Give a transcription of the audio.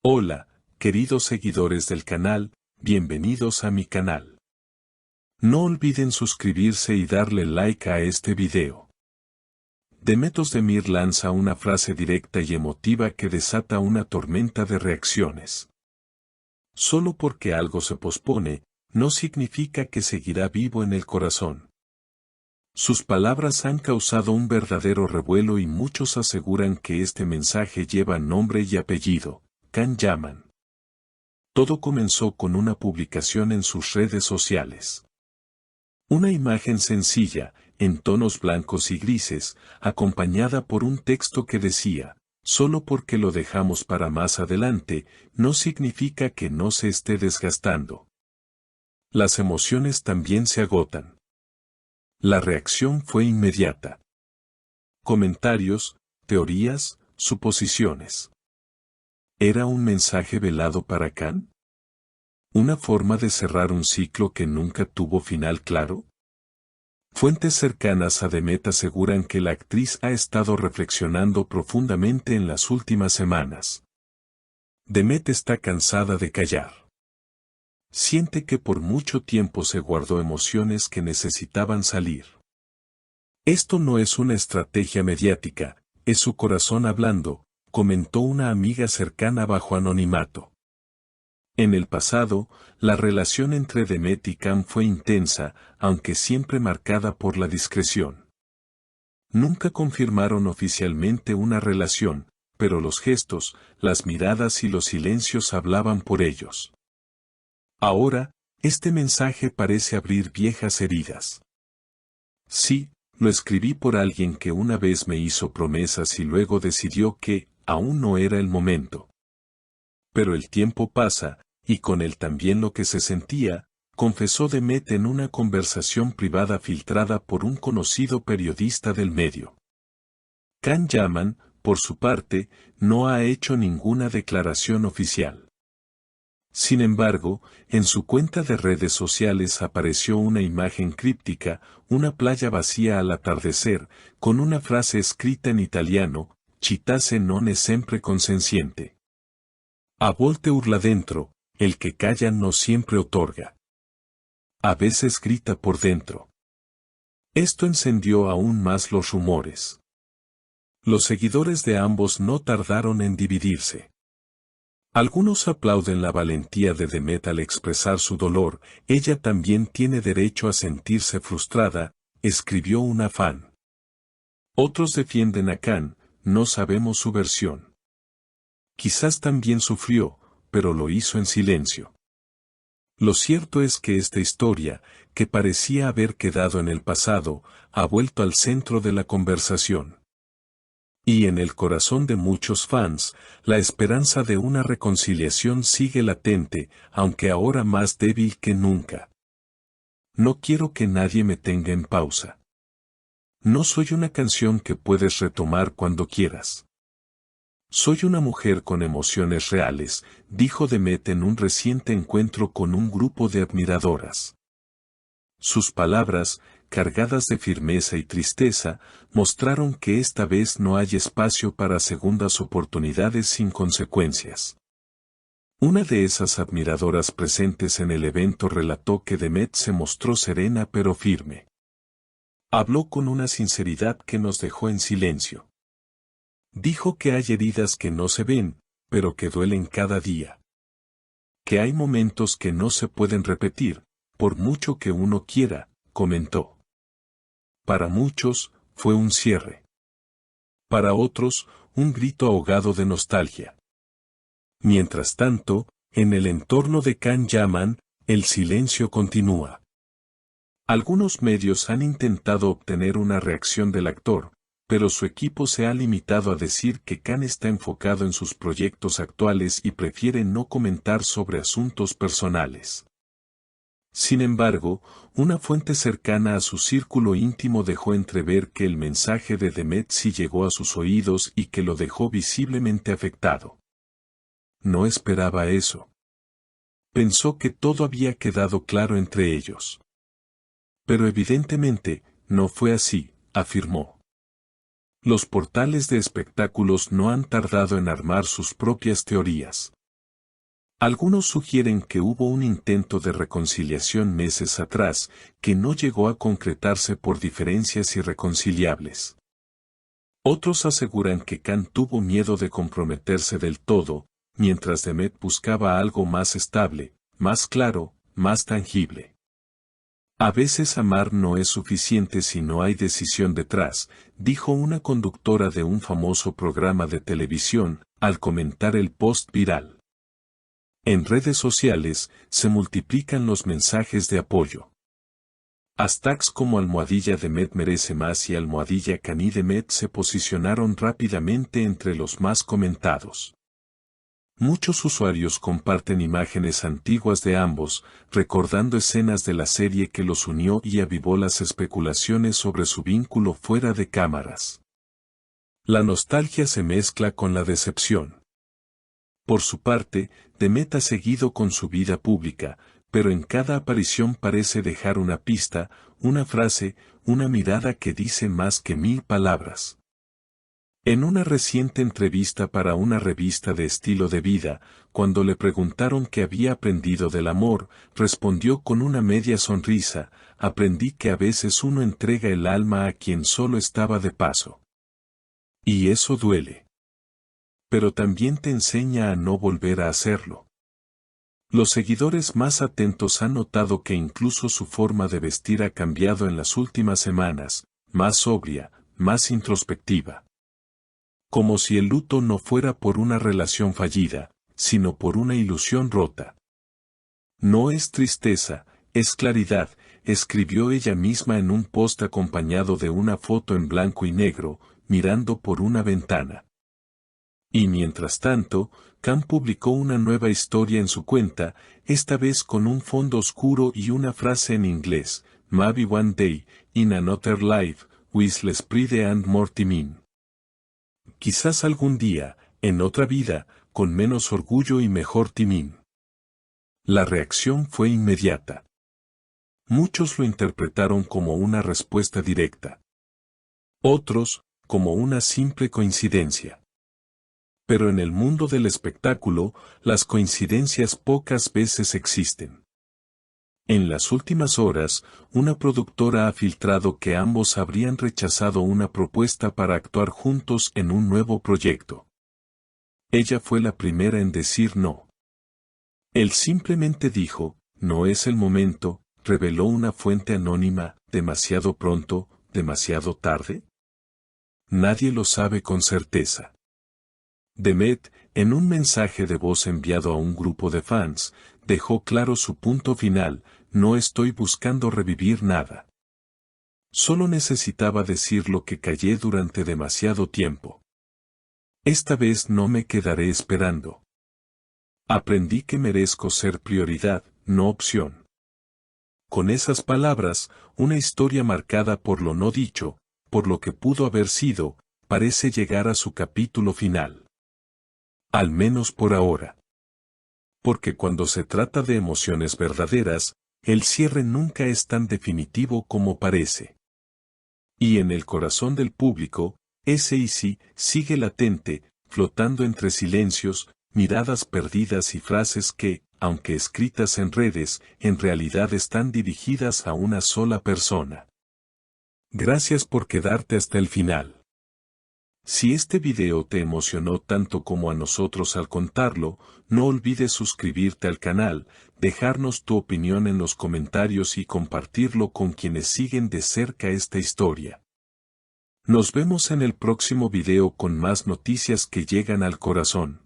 Hola, queridos seguidores del canal, bienvenidos a mi canal. No olviden suscribirse y darle like a este video. Demet Özdemir lanza una frase directa y emotiva que desata una tormenta de reacciones. Solo porque algo se pospone, no significa que seguirá vivo en el corazón. Sus palabras han causado un verdadero revuelo y muchos aseguran que este mensaje lleva nombre y apellido, Can Yaman. Todo comenzó con una publicación en sus redes sociales. Una imagen sencilla, en tonos blancos y grises, acompañada por un texto que decía, solo porque lo dejamos para más adelante, no significa que no se esté desgastando. Las emociones también se agotan. La reacción fue inmediata. Comentarios, teorías, suposiciones. ¿Era un mensaje velado para Can? ¿Una forma de cerrar un ciclo que nunca tuvo final claro? Fuentes cercanas a Demet aseguran que la actriz ha estado reflexionando profundamente en las últimas semanas. Demet está cansada de callar. Siente que por mucho tiempo se guardó emociones que necesitaban salir. Esto no es una estrategia mediática, es su corazón hablando, comentó una amiga cercana bajo anonimato. En el pasado, la relación entre Demet y Can fue intensa, aunque siempre marcada por la discreción. Nunca confirmaron oficialmente una relación, pero los gestos, las miradas y los silencios hablaban por ellos. Ahora, este mensaje parece abrir viejas heridas. Sí, lo escribí por alguien que una vez me hizo promesas y luego decidió que, aún no era el momento. Pero el tiempo pasa, y con él también lo que se sentía, confesó Demet en una conversación privada filtrada por un conocido periodista del medio. Can Yaman, por su parte, no ha hecho ninguna declaración oficial. Sin embargo, en su cuenta de redes sociales apareció una imagen críptica, una playa vacía al atardecer, con una frase escrita en italiano, città se non è sempre consenziente. A volte urla dentro, el que calla no siempre otorga. A veces grita por dentro. Esto encendió aún más los rumores. Los seguidores de ambos no tardaron en dividirse. Algunos aplauden la valentía de Demet al expresar su dolor, ella también tiene derecho a sentirse frustrada, escribió una fan. Otros defienden a Can, no sabemos su versión. Quizás también sufrió, pero lo hizo en silencio. Lo cierto es que esta historia, que parecía haber quedado en el pasado, ha vuelto al centro de la conversación. Y en el corazón de muchos fans, la esperanza de una reconciliación sigue latente, aunque ahora más débil que nunca. No quiero que nadie me tenga en pausa. No soy una canción que puedes retomar cuando quieras. Soy una mujer con emociones reales, dijo Demet en un reciente encuentro con un grupo de admiradoras. Sus palabras, cargadas de firmeza y tristeza, mostraron que esta vez no hay espacio para segundas oportunidades sin consecuencias. Una de esas admiradoras presentes en el evento relató que Demet se mostró serena pero firme. Habló con una sinceridad que nos dejó en silencio. Dijo que hay heridas que no se ven, pero que duelen cada día. Que hay momentos que no se pueden repetir, por mucho que uno quiera, comentó. Para muchos, fue un cierre. Para otros, un grito ahogado de nostalgia. Mientras tanto, en el entorno de Can Yaman, el silencio continúa. Algunos medios han intentado obtener una reacción del actor, pero su equipo se ha limitado a decir que Can está enfocado en sus proyectos actuales y prefiere no comentar sobre asuntos personales. Sin embargo, una fuente cercana a su círculo íntimo dejó entrever que el mensaje de Demet sí llegó a sus oídos y que lo dejó visiblemente afectado. No esperaba eso. Pensó que todo había quedado claro entre ellos. Pero evidentemente, no fue así, afirmó. Los portales de espectáculos no han tardado en armar sus propias teorías. Algunos sugieren que hubo un intento de reconciliación meses atrás, que no llegó a concretarse por diferencias irreconciliables. Otros aseguran que Khan tuvo miedo de comprometerse del todo, mientras Demet buscaba algo más estable, más claro, más tangible. A veces amar no es suficiente si no hay decisión detrás, dijo una conductora de un famoso programa de televisión, al comentar el post viral. En redes sociales, se multiplican los mensajes de apoyo. Hashtags como #Demet merece más y #Khan-Demet se posicionaron rápidamente entre los más comentados. Muchos usuarios comparten imágenes antiguas de ambos, recordando escenas de la serie que los unió y avivó las especulaciones sobre su vínculo fuera de cámaras. La nostalgia se mezcla con la decepción. Por su parte, Demet ha seguido con su vida pública, pero en cada aparición parece dejar una pista, una frase, una mirada que dice más que 1000 palabras. En una reciente entrevista para una revista de estilo de vida, cuando le preguntaron qué había aprendido del amor, respondió con una media sonrisa: aprendí que a veces uno entrega el alma a quien solo estaba de paso. Y eso duele. Pero también te enseña a no volver a hacerlo. Los seguidores más atentos han notado que incluso su forma de vestir ha cambiado en las últimas semanas, más sobria, más introspectiva. Como si el luto no fuera por una relación fallida, sino por una ilusión rota. No es tristeza, es claridad, escribió ella misma en un post acompañado de una foto en blanco y negro, mirando por una ventana. Y mientras tanto, Khan publicó una nueva historia en su cuenta, esta vez con un fondo oscuro y una frase en inglés: "Maybe one day, in another life, with less pride and more timing". Quizás algún día, en otra vida, con menos orgullo y mejor timín. La reacción fue inmediata. Muchos lo interpretaron como una respuesta directa. Otros, como una simple coincidencia. Pero en el mundo del espectáculo, las coincidencias pocas veces existen. En las últimas horas, una productora ha filtrado que ambos habrían rechazado una propuesta para actuar juntos en un nuevo proyecto. Ella fue la primera en decir no. Él simplemente dijo: no es el momento, reveló una fuente anónima. ¿Demasiado pronto, demasiado tarde? Nadie lo sabe con certeza. Demet, en un mensaje de voz enviado a un grupo de fans, dejó claro su punto final: no estoy buscando revivir nada. Solo necesitaba decir lo que callé durante demasiado tiempo. Esta vez no me quedaré esperando. Aprendí que merezco ser prioridad, no opción. Con esas palabras, una historia marcada por lo no dicho, por lo que pudo haber sido, parece llegar a su capítulo final. Al menos por ahora. Porque cuando se trata de emociones verdaderas, el cierre nunca es tan definitivo como parece. Y en el corazón del público, ese y sí sigue latente, flotando entre silencios, miradas perdidas y frases que, aunque escritas en redes, en realidad están dirigidas a una sola persona. Gracias por quedarte hasta el final. Si este video te emocionó tanto como a nosotros al contarlo, no olvides suscribirte al canal, dejarnos tu opinión en los comentarios y compartirlo con quienes siguen de cerca esta historia. Nos vemos en el próximo video con más noticias que llegan al corazón.